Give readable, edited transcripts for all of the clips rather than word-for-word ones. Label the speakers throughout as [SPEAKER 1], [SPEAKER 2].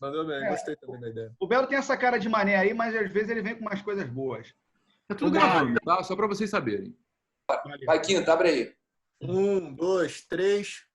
[SPEAKER 1] Mandou bem, gostei também da ideia.
[SPEAKER 2] O Belo tem essa cara de mané aí, mas às vezes ele vem com umas coisas boas.
[SPEAKER 3] É tudo gravando, tá? Só para vocês saberem.
[SPEAKER 4] Vai, Quinta, abre aí.
[SPEAKER 1] 1, 2, 3.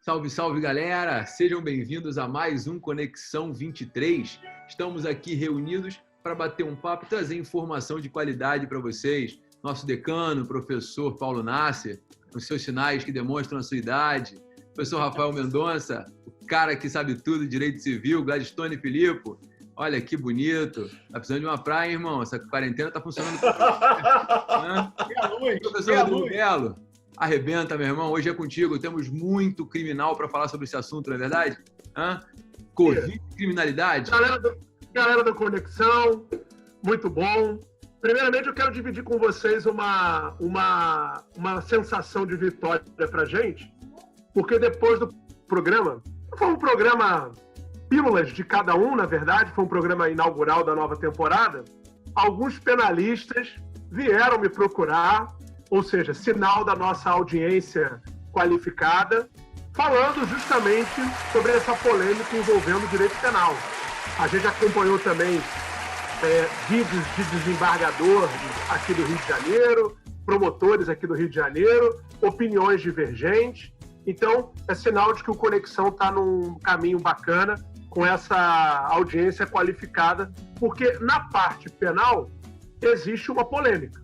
[SPEAKER 3] Salve, salve, galera! Sejam bem-vindos a mais um Conexão 23. Estamos aqui reunidos para bater um papo e trazer informação de qualidade para vocês. Nosso decano, professor Paulo Nasser, os seus sinais que demonstram a sua idade. Professor Rafael Mendonça, o cara que sabe tudo de direito civil, Gladstone Filippo. Olha que bonito. Tá precisando de uma praia, irmão. Essa quarentena tá funcionando. Professor Rodrigo Belo. Arrebenta, meu irmão. Hoje é contigo. Temos muito criminal para falar sobre esse assunto, não é verdade? Covid, criminalidade.
[SPEAKER 5] Galera da Conexão, muito bom. Primeiramente, eu quero dividir com vocês uma sensação de vitória pra gente, porque depois do programa, foi um programa pílulas de cada um, na verdade, foi um programa inaugural da nova temporada, alguns penalistas vieram me procurar, ou seja, sinal da nossa audiência qualificada, falando justamente sobre essa polêmica envolvendo o direito penal. A gente acompanhou também vídeos de desembargador aqui do Rio de Janeiro, promotores aqui do Rio de Janeiro, opiniões divergentes. Então, é sinal de que o Conexão está num caminho bacana com essa audiência qualificada, porque na parte penal existe uma polêmica.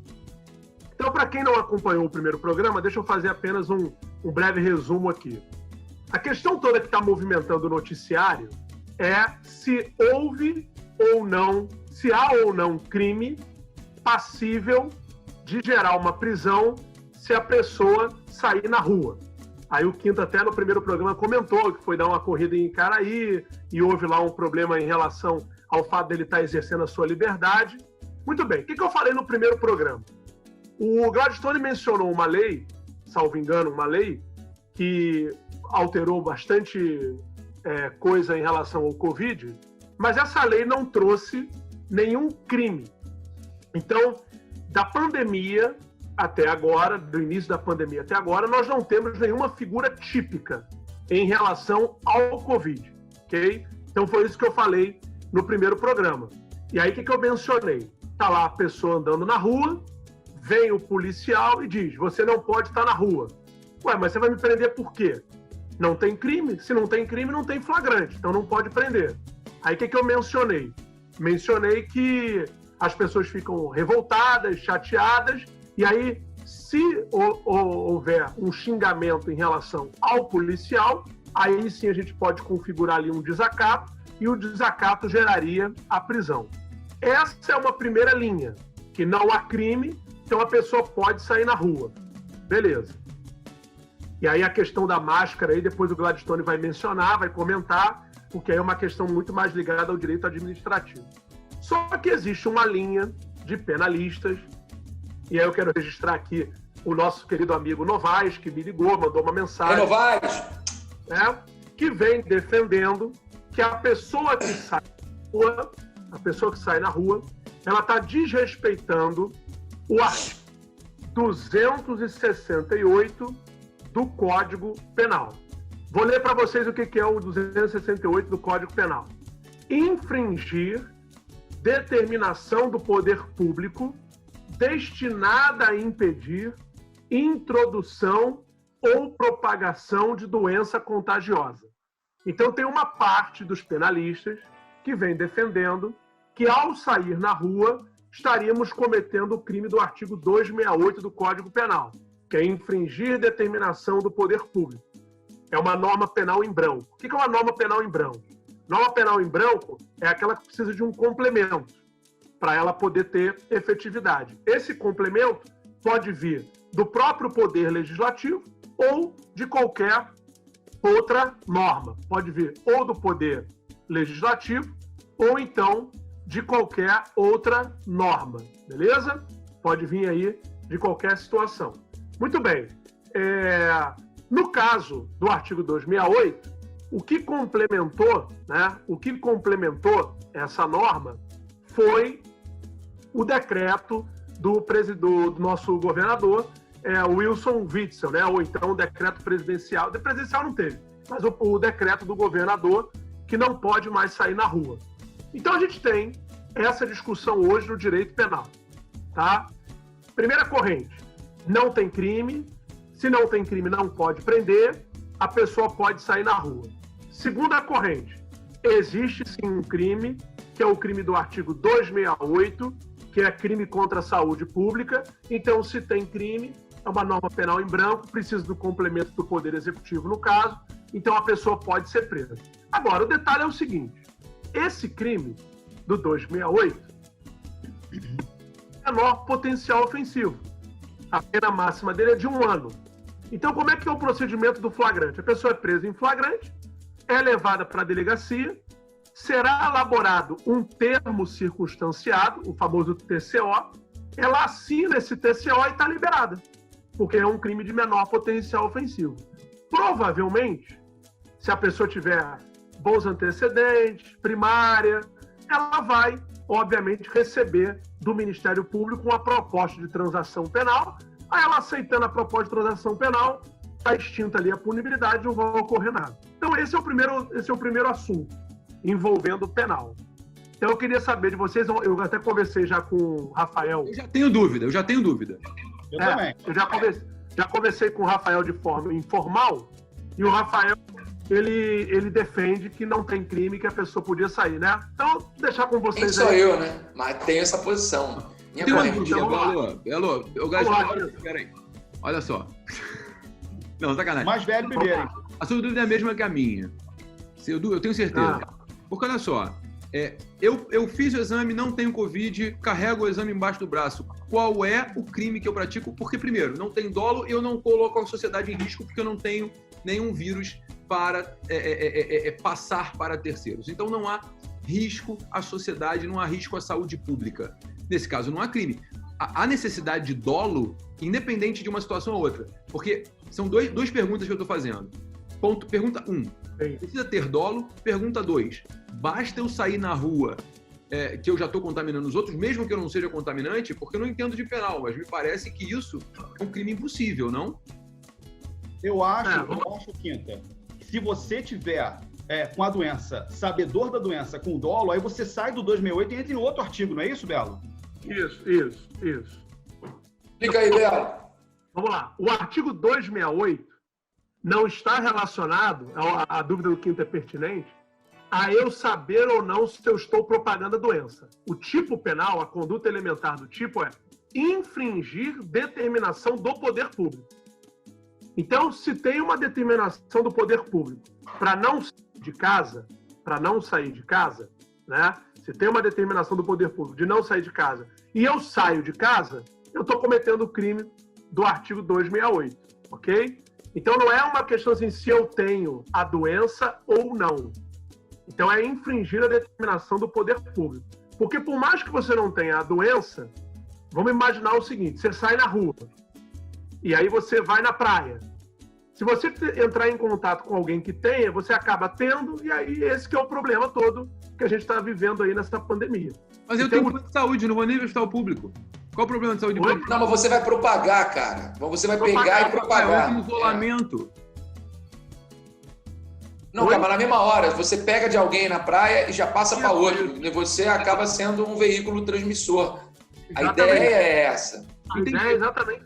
[SPEAKER 5] Então, para quem não acompanhou o primeiro programa, deixa eu fazer apenas um breve resumo aqui. A questão toda que está movimentando o noticiário é se houve ou não, se há ou não crime passível de gerar uma prisão se a pessoa sair na rua. Aí o Quinto até no primeiro programa comentou que foi dar uma corrida em Icaraí e houve lá um problema em relação ao fato dele estar exercendo a sua liberdade. Muito bem, o que eu falei no primeiro programa? O Gladstone mencionou uma lei, salvo engano, uma lei que alterou bastante coisa em relação ao Covid, mas essa lei não trouxe nenhum crime. Então, da pandemia até agora, do início da pandemia até agora, nós não temos nenhuma figura típica em relação ao Covid, ok? Então, foi isso que eu falei no primeiro programa. E aí, o que eu mencionei? Está lá a pessoa andando na rua, vem o policial e diz, você não pode estar na rua. Ué, mas você vai me prender por quê? Não tem crime? Se não tem crime, não tem flagrante, então não pode prender. Aí o que eu mencionei? Mencionei que as pessoas ficam revoltadas, chateadas, e aí, se houver um xingamento em relação ao policial, aí sim a gente pode configurar ali um desacato, e o desacato geraria a prisão. Essa é uma primeira linha, que não há crime, então a pessoa pode sair na rua. Beleza. E aí a questão da máscara, aí depois o Gladstone vai mencionar, vai comentar, porque aí é uma questão muito mais ligada ao direito administrativo. Só que existe uma linha de penalistas, e aí eu quero registrar aqui o nosso querido amigo Novaes, que me ligou, mandou uma mensagem.
[SPEAKER 4] Novaes!
[SPEAKER 5] Que vem defendendo que a pessoa que sai na rua, ela está desrespeitando o artigo 268 do Código Penal. Vou ler para vocês o que é o 268 do Código Penal. Infringir determinação do poder público destinada a impedir introdução ou propagação de doença contagiosa. Então, tem uma parte dos penalistas que vem defendendo que, ao sair na rua, estaríamos cometendo o crime do artigo 268 do Código Penal, que é infringir determinação do poder público. É uma norma penal em branco. O que é uma norma penal em branco? Norma penal em branco é aquela que precisa de um complemento para ela poder ter efetividade. Esse complemento pode vir do próprio Poder Legislativo ou de qualquer outra norma. Pode vir ou do Poder Legislativo ou então de qualquer outra norma, beleza? Pode vir aí de qualquer situação. Muito bem. No caso do artigo 268, o que complementou, né? O que complementou essa norma foi o decreto do nosso governador, Wilson Witzel, né? Ou então o decreto presidencial. O presidencial não teve, mas o decreto do governador que não pode mais sair na rua. Então a gente tem essa discussão hoje no direito penal, tá? Primeira corrente, não tem crime. Se não tem crime, não pode prender, a pessoa pode sair na rua. Segunda corrente, existe sim um crime, que é o crime do artigo 268, que é crime contra a saúde pública. Então, se tem crime, é uma norma penal em branco, precisa do complemento do Poder Executivo no caso, então a pessoa pode ser presa. Agora, o detalhe é o seguinte, esse crime do 268 é menor potencial ofensivo. A pena máxima dele é de 1 ano. Então, como é que é o procedimento do flagrante? A pessoa é presa em flagrante, é levada para a delegacia, será elaborado um termo circunstanciado, o famoso TCO, ela assina esse TCO e está liberada, porque é um crime de menor potencial ofensivo. Provavelmente, se a pessoa tiver bons antecedentes, primária, ela vai, obviamente, receber do Ministério Público uma proposta de transação penal. Aí ela aceitando a proposta de transação penal, está extinta ali a punibilidade, não vai ocorrer nada. Então esse é o primeiro assunto envolvendo o penal. Então eu queria saber de vocês, eu até conversei já com o Rafael.
[SPEAKER 3] Eu já tenho dúvida.
[SPEAKER 2] Eu também.
[SPEAKER 5] Eu já conversei com o Rafael de forma informal, e o Rafael, ele defende que não tem crime, que a pessoa podia sair, né? Então, vou deixar com vocês.
[SPEAKER 4] Nem sou eu, né? Mas tenho essa posição.
[SPEAKER 3] Tem uma dúvida, Belo. Peraí. Olha só. Não, sacanagem.
[SPEAKER 2] Mais velho primeiro.
[SPEAKER 3] A sua dúvida é a mesma que a minha. Eu tenho certeza. Porque olha só, eu fiz o exame, não tenho Covid, carrego o exame embaixo do braço. Qual é o crime que eu pratico? Porque, primeiro, não tem dolo e eu não coloco a sociedade em risco porque eu não tenho nenhum vírus para passar para terceiros. Então não há risco à sociedade, não há risco à saúde pública. Nesse caso, não há crime. Há necessidade de dolo, independente de uma situação ou outra. Porque são duas perguntas que eu estou fazendo. Pergunta 1. Precisa ter dolo? Pergunta 2. Basta eu sair na rua que eu já estou contaminando os outros, mesmo que eu não seja contaminante? Porque eu não entendo de penal, mas me parece que isso é um crime impossível, não?
[SPEAKER 2] Eu acho, Quinta, se você tiver com a doença, sabedor da doença, com dolo, aí você sai do 268 e entra em outro artigo, não é isso, Belo?
[SPEAKER 5] Isso.
[SPEAKER 4] Explica aí, Belo.
[SPEAKER 5] Vamos lá. O artigo 268 não está relacionado, a dúvida do Quinto é pertinente, a eu saber ou não se eu estou propagando a doença. O tipo penal, a conduta elementar do tipo é infringir determinação do poder público. Então, se tem uma determinação do poder público para não sair de casa, né? Se tem uma determinação do poder público de não sair de casa e eu saio de casa, eu estou cometendo o crime do artigo 268, ok? Então, não é uma questão assim se eu tenho a doença ou não. Então, é infringir a determinação do poder público. Porque por mais que você não tenha a doença, vamos imaginar o seguinte, você sai na rua e aí você vai na praia. Se você entrar em contato com alguém que tenha, você acaba tendo, e aí esse que é o problema todo que a gente está vivendo aí nessa pandemia.
[SPEAKER 3] Mas eu tenho problema de saúde, não vou nem investir o público. Qual o problema de saúde pública?
[SPEAKER 4] Não, mas você vai propagar, cara. Você vai pegar e propagar.
[SPEAKER 3] É um isolamento.
[SPEAKER 4] Não, cara, mas na mesma hora, você pega de alguém na praia e já passa para outro. E você acaba sendo um veículo transmissor. A ideia é essa.
[SPEAKER 5] A ideia é exatamente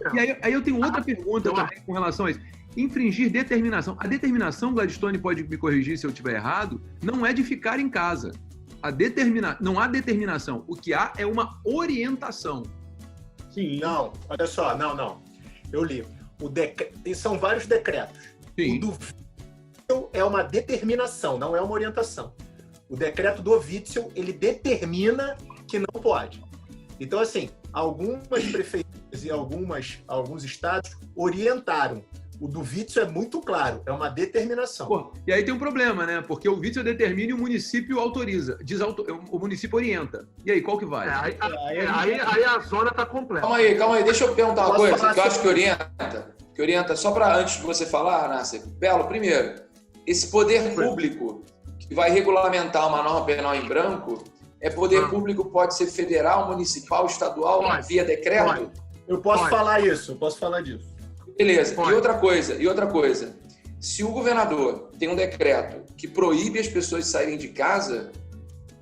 [SPEAKER 5] essa.
[SPEAKER 3] E aí eu tenho outra pergunta também com relação a isso. Infringir determinação. A determinação, Gladstone pode me corrigir se eu estiver errado, não é de ficar em casa. Não há determinação. O que há é uma orientação.
[SPEAKER 1] Sim. Não, olha só, não. Eu li. São vários decretos.
[SPEAKER 3] Sim.
[SPEAKER 1] O do Witzel é uma determinação, não é uma orientação. O decreto do Witzel, ele determina que não pode. Então, assim, algumas prefeituras e alguns estados orientaram, O do Witzel é muito claro, é uma determinação.
[SPEAKER 3] Pô, e aí tem um problema, né? Porque o Witzel determina e o município autoriza, o município orienta. E aí, qual que vai?
[SPEAKER 5] Aí a zona está completa.
[SPEAKER 4] Calma aí, deixa eu perguntar uma coisa que eu acho que orienta, só para antes de você falar, Nasser. Belo, primeiro, esse poder público que vai regulamentar uma norma penal em branco, poder público pode ser federal, municipal, estadual, via decreto?
[SPEAKER 1] Eu posso falar isso, eu posso falar disso.
[SPEAKER 4] Beleza. E outra coisa. Se o governador tem um decreto que proíbe as pessoas de saírem de casa,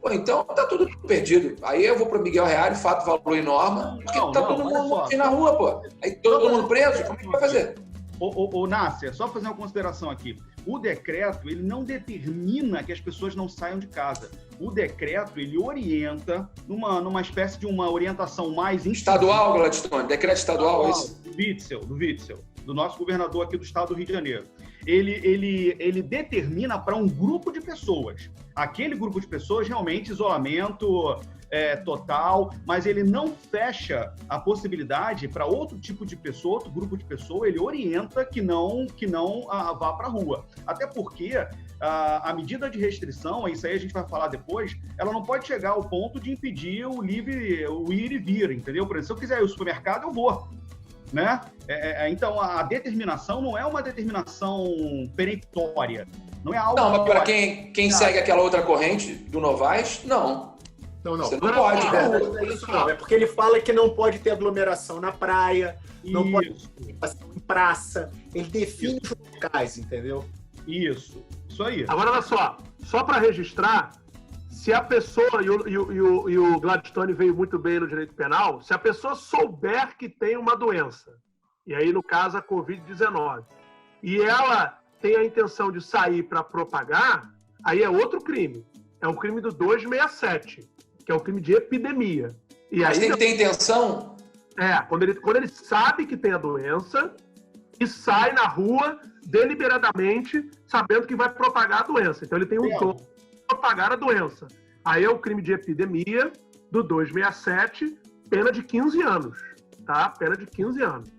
[SPEAKER 4] pô, então tá tudo perdido. Aí eu vou para Miguel Reale, fato, valor e norma, porque todo mundo aqui na rua, pô. Aí todo mundo preso, como é que vai fazer?
[SPEAKER 2] Ô, Nasser, só fazer uma consideração aqui. O decreto, ele não determina que as pessoas não saiam de casa. O decreto, ele orienta numa espécie de uma orientação mais...
[SPEAKER 4] Estadual, Gladstone? Decreto estadual, é isso?
[SPEAKER 2] Do Witzel, do nosso governador aqui do estado do Rio de Janeiro. Ele determina para um grupo de pessoas. Aquele grupo de pessoas, realmente, isolamento total, mas ele não fecha a possibilidade para outro tipo de pessoa, outro grupo de pessoa, ele orienta que não vá para a rua. Até porque a medida de restrição, isso aí a gente vai falar depois, ela não pode chegar ao ponto de impedir o ir e vir, entendeu? Por exemplo, se eu quiser ir ao supermercado, eu vou. Né? Então, a determinação não é uma determinação peremptória. Não é algo...
[SPEAKER 4] Não, mas para quem segue aquela outra corrente do Novaes, não.
[SPEAKER 1] Não.
[SPEAKER 4] Você não pode.
[SPEAKER 1] É porque ele fala que não pode ter aglomeração na praia, não pode ter aglomeração em praça. Ele define os locais, entendeu?
[SPEAKER 2] Isso aí.
[SPEAKER 5] Agora, olha só para registrar, se a pessoa, e o Gladstone veio muito bem no direito penal, se a pessoa souber que tem uma doença, e aí no caso a Covid-19, e ela tem a intenção de sair para propagar, aí é outro crime. É o crime do 267, que é o crime de epidemia. E
[SPEAKER 4] mas
[SPEAKER 5] aí,
[SPEAKER 4] tem que ter intenção?
[SPEAKER 5] quando ele sabe que tem a doença e sai na rua deliberadamente sabendo que vai propagar a doença. Então ele tem um tom propagar a doença. Aí é o crime de epidemia do 267, pena de 15 anos, tá? Pena de 15 anos.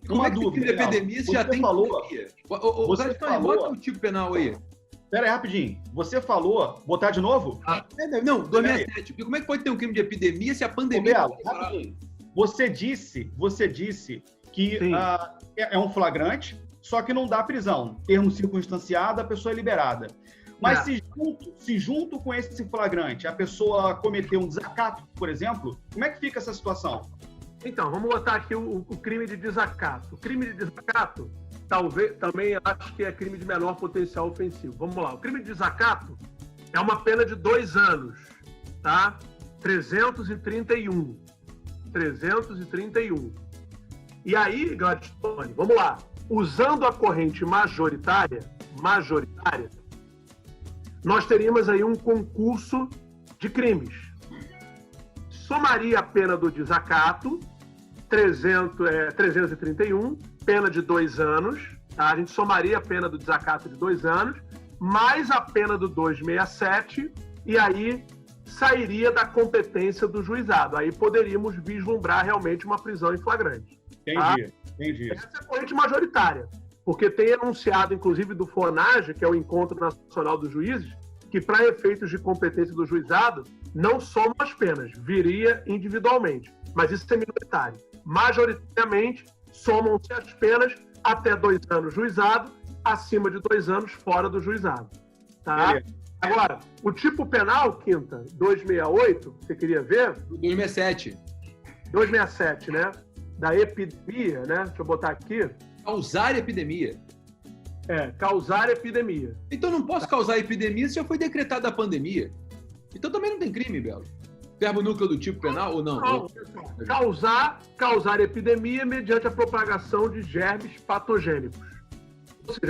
[SPEAKER 3] Como é que o crime de epidemia se já tem epidemia? Você falou... Bota o tipo penal aí.
[SPEAKER 2] Pera aí, rapidinho. Você falou... Botar de novo?
[SPEAKER 3] Não, 267. Como é que pode ter um crime de epidemia se a pandemia...
[SPEAKER 2] Rapidinho. Você disse que é um flagrante, só que não dá prisão. Termo circunstanciado, a pessoa é liberada. Mas se junto com esse flagrante a pessoa cometeu um desacato, por exemplo, como é que fica essa situação?
[SPEAKER 5] Então, vamos botar aqui o crime de desacato. O crime de desacato, também acho que é crime de menor potencial ofensivo. Vamos lá. O crime de desacato é uma pena de 2 anos, tá? 331. E aí, Gladstone, vamos lá. Usando a corrente majoritária, nós teríamos aí um concurso de crimes. Somaria a pena do desacato, 331, pena de 2 anos, tá? A gente somaria a pena do desacato de 2 anos, mais a pena do 267, e aí sairia da competência do juizado. Aí poderíamos vislumbrar realmente uma prisão em flagrante.
[SPEAKER 2] Entendi.
[SPEAKER 5] Essa é a corrente majoritária. Porque tem enunciado, inclusive, do FONAGE, que é o Encontro Nacional dos Juízes, que, para efeitos de competência do juizado, não somam as penas, viria individualmente. Mas isso é minoritário. Majoritariamente, somam-se as penas até 2 anos juizado, acima de 2 anos fora do juizado. Tá? Agora, o tipo penal, Quinta, 268, você queria ver?
[SPEAKER 3] 267.
[SPEAKER 5] 267, né? Da epidemia, né? Deixa eu botar aqui.
[SPEAKER 3] Causar epidemia.
[SPEAKER 5] Causar epidemia.
[SPEAKER 3] Então não posso causar epidemia se já foi decretada a pandemia. Então também não tem crime, Belo. Verbo núcleo do tipo penal ou não?
[SPEAKER 5] Não. Causar epidemia mediante a propagação de germes patogênicos.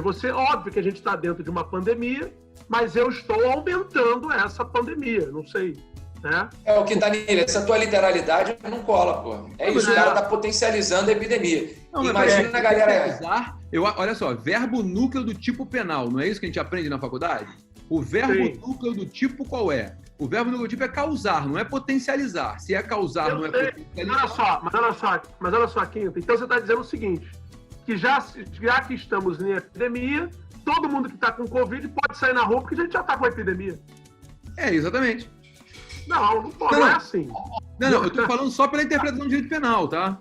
[SPEAKER 5] Ou seja, óbvio que a gente está dentro de uma pandemia, mas eu estou aumentando essa pandemia, não sei. Né?
[SPEAKER 4] O Quintanilha, essa tua literalidade não cola, pô. É isso, o cara está potencializando a epidemia. Imagina a galera...
[SPEAKER 3] Olha só, verbo núcleo do tipo penal, não é isso que a gente aprende na faculdade? O verbo núcleo do tipo qual é? O verbo núcleo do tipo é causar, não é potencializar. Se é causar, não é potencializar.
[SPEAKER 5] Mas olha só, Quinta. Então você está dizendo o seguinte, que já que estamos em epidemia, todo mundo que está com Covid pode sair na rua porque a gente já está com a epidemia.
[SPEAKER 3] Exatamente.
[SPEAKER 5] Não é assim.
[SPEAKER 3] Não, eu tô falando só pela interpretação do direito penal, tá?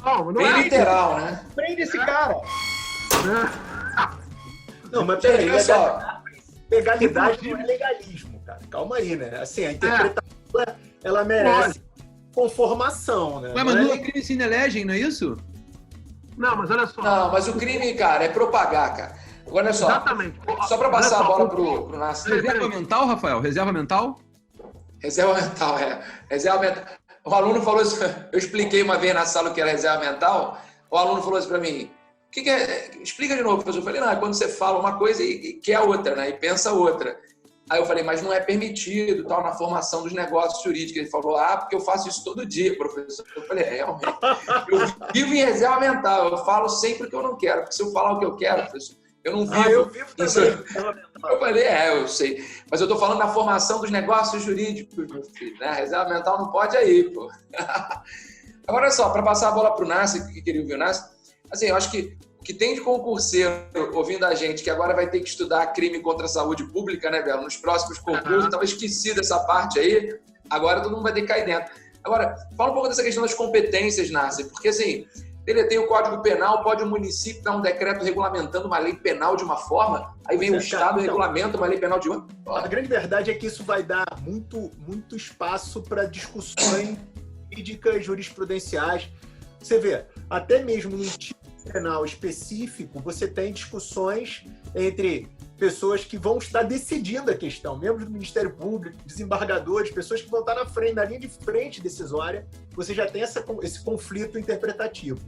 [SPEAKER 5] Não
[SPEAKER 4] Bem
[SPEAKER 5] é
[SPEAKER 4] literal, né?
[SPEAKER 2] Prende esse cara.
[SPEAKER 1] Não, mas
[SPEAKER 4] Gente,
[SPEAKER 1] peraí,
[SPEAKER 4] olha só.
[SPEAKER 1] legalidade não é legalismo, cara. Calma aí, né? Assim, a interpretação, ela merece conformação, né?
[SPEAKER 3] Ué, mas não é crime sine legem, não é isso?
[SPEAKER 5] Não, mas olha só.
[SPEAKER 4] Não, mas o crime, cara, é propagar, cara. Agora, olha só.
[SPEAKER 5] Exatamente.
[SPEAKER 4] Só para passar
[SPEAKER 5] Olha
[SPEAKER 4] a
[SPEAKER 5] só,
[SPEAKER 4] bola pro Nasser.
[SPEAKER 3] Reserva mental, Rafael? Reserva mental?
[SPEAKER 4] Reserva mental, Reserva mental. O aluno falou isso, eu expliquei uma vez na sala o que era reserva mental, o aluno falou isso para mim, o que é? Explica de novo, professor. Eu falei, não, é quando você fala uma coisa e quer outra, né? E pensa outra. Aí eu falei, mas não é permitido, tal, na formação dos negócios jurídicos. Ele falou, porque eu faço isso todo dia, professor. Eu falei, realmente. Eu vivo em reserva mental, eu falo sempre o que eu não quero, porque se eu falar o que eu quero, professor, eu não vivo.
[SPEAKER 1] Eu vivo também.
[SPEAKER 4] Eu falei, eu sei. Mas eu tô falando da formação dos negócios jurídicos, meu filho, né? Reserva mental não pode aí, pô. Agora, olha só, para passar a bola pro Nasser, que queria ouvir o Nasser, assim, eu acho que o que tem de concurseiro ouvindo a gente, que agora vai ter que estudar crime contra a saúde pública, né, Belo? Nos próximos concursos, estava esquecido essa parte aí, agora todo mundo vai ter que cair dentro. Agora, fala um pouco dessa questão das competências, Nasser, porque assim, ele tem o Código Penal, pode o município dar um decreto regulamentando uma lei penal de uma forma, aí vem o Estado e regulamenta uma lei penal de outra.
[SPEAKER 1] A grande verdade é que isso vai dar muito espaço para discussões jurídicas, jurisprudenciais. Você vê, até mesmo no tipo penal específico, você tem discussões entre pessoas que vão estar decidindo a questão, membros do Ministério Público, desembargadores, pessoas que vão estar na linha de frente decisória, você já tem esse conflito interpretativo.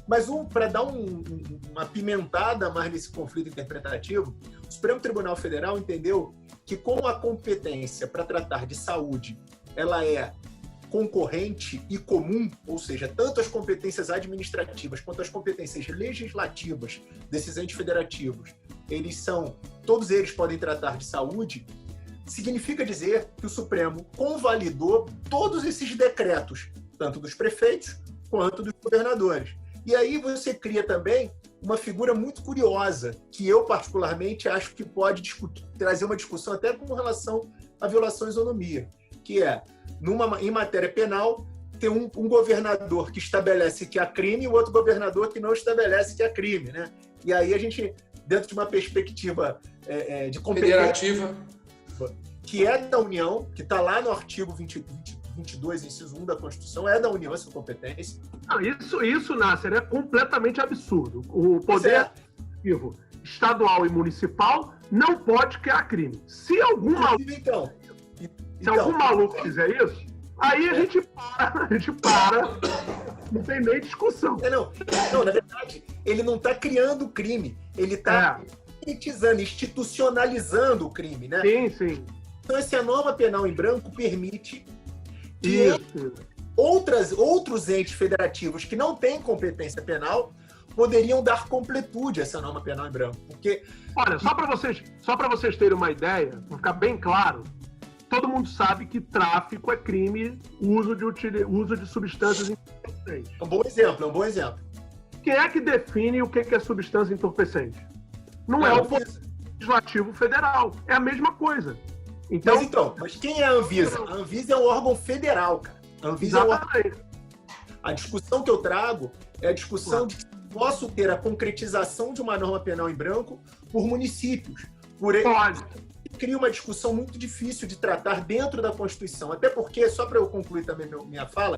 [SPEAKER 1] Mas para dar uma pimentada mais nesse conflito interpretativo, o Supremo Tribunal Federal entendeu que como a competência para tratar de saúde ela é concorrente e comum, ou seja, tanto as competências administrativas quanto as competências legislativas desses entes federativos, todos eles podem tratar de saúde, significa dizer que o Supremo convalidou todos esses decretos, tanto dos prefeitos quanto dos governadores. E aí você cria também uma figura muito curiosa, que eu particularmente acho que pode trazer uma discussão até com relação à violação à isonomia, que é, em matéria penal, ter um governador que estabelece que há crime e o outro governador que não estabelece que há crime, né? E aí a gente, dentro de uma perspectiva de competência
[SPEAKER 4] federativa,
[SPEAKER 1] que é da União, que está lá no artigo 22, inciso 1 da Constituição, é da União essa competência.
[SPEAKER 5] Não, isso, Nasser, é completamente absurdo. O poder executivo estadual e municipal não pode criar crime. Se algum maluco fizer isso, aí a gente para, não tem nem discussão.
[SPEAKER 1] Não, na verdade, ele não está criando crime, ele está institucionalizando o crime, né?
[SPEAKER 5] Sim.
[SPEAKER 1] Então, essa norma penal em branco permite que outros entes federativos que não têm competência penal poderiam dar completude a essa norma penal em branco. Porque...
[SPEAKER 5] Olha, só para vocês terem uma ideia, para ficar bem claro, todo mundo sabe que tráfico é crime, uso de substâncias entorpecentes.
[SPEAKER 1] É um bom exemplo.
[SPEAKER 5] Quem é que define o que é substância entorpecente? Não é o Poder Legislativo Federal. É a mesma coisa.
[SPEAKER 1] Mas quem é a Anvisa? A Anvisa é um órgão federal, cara. A Anvisa A discussão que eu trago é a discussão de que posso ter a concretização de uma norma penal em branco por municípios. Cria uma discussão muito difícil de tratar dentro da Constituição. Até porque, só para eu concluir também minha fala,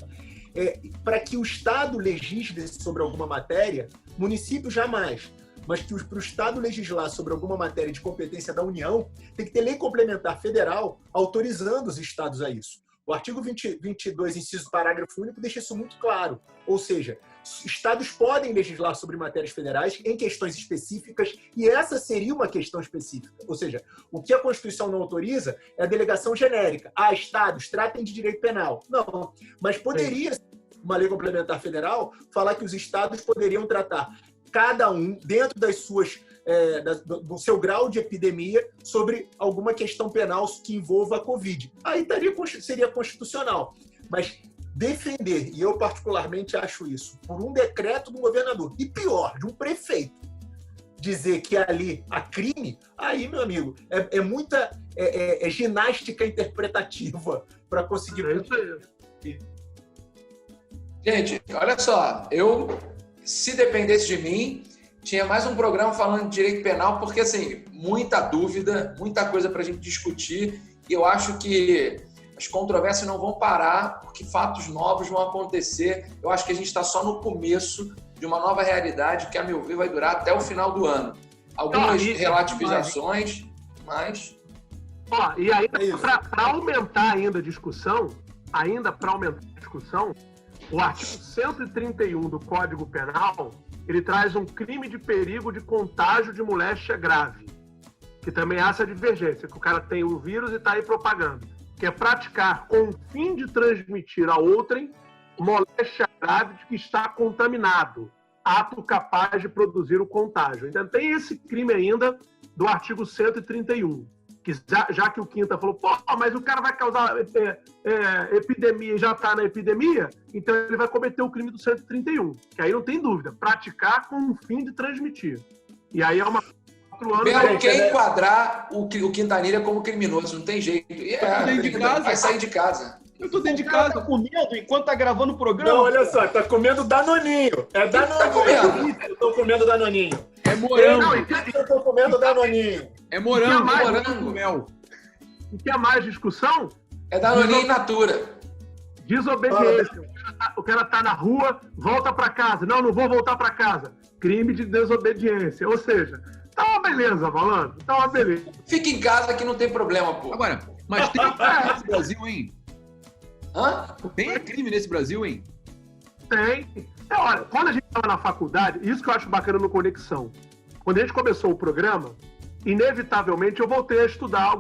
[SPEAKER 1] para que o Estado legisle sobre alguma matéria, município jamais, mas que para o Estado legislar sobre alguma matéria de competência da União, tem que ter lei complementar federal autorizando os estados a isso. O artigo 22, inciso parágrafo único, deixa isso muito claro. Ou seja, estados podem legislar sobre matérias federais em questões específicas, e essa seria uma questão específica. Ou seja, o que a Constituição não autoriza é a delegação genérica. Estados, tratem de direito penal. Não, mas poderia, uma lei complementar federal, falar que os estados poderiam tratar cada um, dentro das suas, do seu grau de epidemia, sobre alguma questão penal que envolva a Covid. Aí seria constitucional. Mas defender, e eu particularmente acho isso, por um decreto do governador, e pior, de um prefeito, dizer que ali há crime, aí, meu amigo, é muita ginástica interpretativa para conseguir...
[SPEAKER 4] Gente, olha só, se dependesse de mim, tinha mais um programa falando de direito penal, porque, assim, muita dúvida, muita coisa para a gente discutir, e eu acho que as controvérsias não vão parar, porque fatos novos vão acontecer. Eu acho que a gente está só no começo de uma nova realidade que, a meu ver, vai durar até o final do ano. Algumas relativizações, mas...
[SPEAKER 5] E ainda, para aumentar ainda a discussão, o artigo 131 do Código Penal, ele traz um crime de perigo de contágio de moléstia grave, que também há essa divergência, que o cara tem o vírus e está aí propagando, que é praticar com o fim de transmitir a outrem moléstia grave de que está contaminado, ato capaz de produzir o contágio. Então tem esse crime ainda do artigo 131, que já que o Quinta falou, mas o cara vai causar epidemia e já está na epidemia, então ele vai cometer o crime do 131, que aí não tem dúvida, praticar com o fim de transmitir. E aí é uma...
[SPEAKER 4] Belo, quer enquadrar o Quintanilha como criminoso, não tem jeito. Vai sair de casa.
[SPEAKER 2] Eu tô dentro de casa com medo enquanto tá gravando o programa.
[SPEAKER 1] Não, olha só, tá comendo Danoninho. É Danoninho.
[SPEAKER 4] Tá comendo?
[SPEAKER 1] Eu tô comendo Danoninho.
[SPEAKER 3] É morango.
[SPEAKER 1] Eu tô comendo Danoninho.
[SPEAKER 3] É morango.
[SPEAKER 4] Morango.
[SPEAKER 3] Mel.
[SPEAKER 5] O que é mais discussão?
[SPEAKER 4] É Danoninho in natura.
[SPEAKER 5] Desobediência. O cara tá na rua, volta pra casa. Não vou voltar pra casa. Crime de desobediência. Ou seja, tá uma beleza, malandro. Tá uma beleza.
[SPEAKER 4] Fica em casa que não tem problema, pô.
[SPEAKER 3] Agora, mas tem crime nesse Brasil, hein?
[SPEAKER 4] Hã?
[SPEAKER 3] Tem crime nesse Brasil, hein?
[SPEAKER 5] Tem. Olha, quando a gente estava na faculdade, isso que eu acho bacana no Conexão, quando a gente começou o programa, inevitavelmente eu voltei a estudar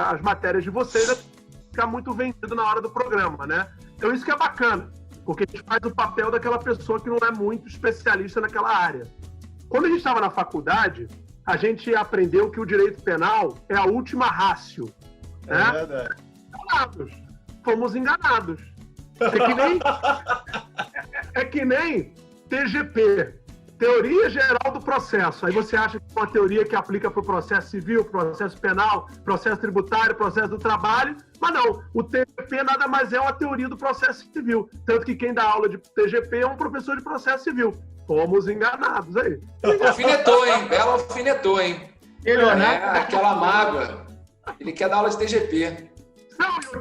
[SPEAKER 5] as matérias de vocês, ficar muito vendido na hora do programa, né? Então isso que é bacana, porque a gente faz o papel daquela pessoa que não é muito especialista naquela área. Quando a gente estava na faculdade, a gente aprendeu que o direito penal é a última ratio, né?
[SPEAKER 1] É verdade.
[SPEAKER 5] Fomos enganados. É que nem TGP, Teoria Geral do Processo. Aí você acha que é uma teoria que aplica para o processo civil, processo penal, processo tributário, processo do trabalho, mas não. O TGP nada mais é uma teoria do processo civil. Tanto que quem dá aula de TGP é um professor de processo civil. Fomos enganados aí.
[SPEAKER 4] Alfinetou, hein? Bela alfinetou, hein? Aquela mágoa. Ele quer dar aula de TGP.
[SPEAKER 5] Não, eu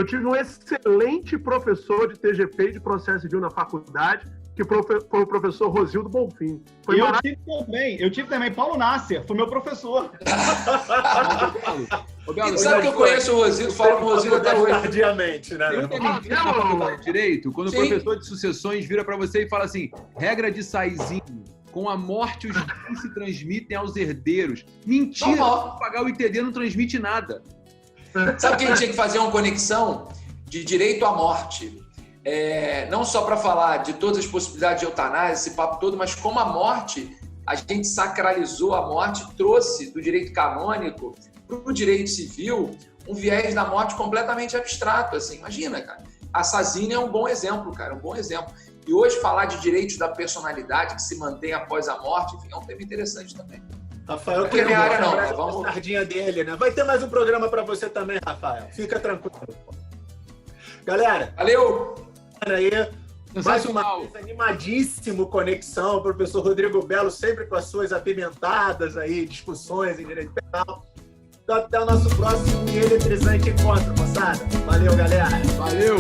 [SPEAKER 5] tive um excelente professor de TGP e de processo civil na faculdade, que foi o professor Rosildo Bonfim.
[SPEAKER 2] Eu tive também. Paulo Nasser, foi meu professor.
[SPEAKER 4] Sabe que eu conheço o Rosildo, falo com o Rosildo até hoje.
[SPEAKER 1] Tardiamente, né?
[SPEAKER 3] Eu também fiz na faculdade de Direito, quando o professor de sucessões vira para você e fala assim, regra de Saizinho, com a morte os bens se transmitem aos herdeiros. Mentira, pagar o ITD não transmite nada.
[SPEAKER 4] Sabe que a gente tinha que fazer uma conexão de direito à morte? Não só para falar de todas as possibilidades de eutanásia, esse papo todo, mas como a morte, a gente sacralizou a morte, trouxe do direito canônico para o direito civil um viés da morte completamente abstrato. Assim, imagina, cara. A Sazine é um bom exemplo, cara, um bom exemplo. E hoje falar de direitos da personalidade que se mantém após a morte, enfim, é um tema interessante também.
[SPEAKER 1] Rafael,
[SPEAKER 4] não é minha área não,
[SPEAKER 1] né? Vamos a sardinha dele, né? Vai ter mais um programa para você também, Rafael. Fica tranquilo. Galera,
[SPEAKER 4] valeu.
[SPEAKER 1] Aí, mais uma vez, animadíssimo Conexão, professor Rodrigo Belo, sempre com as suas apimentadas aí, discussões em direito penal. Então, até o nosso próximo e eletrizante encontro, moçada. Valeu, galera.
[SPEAKER 3] Valeu.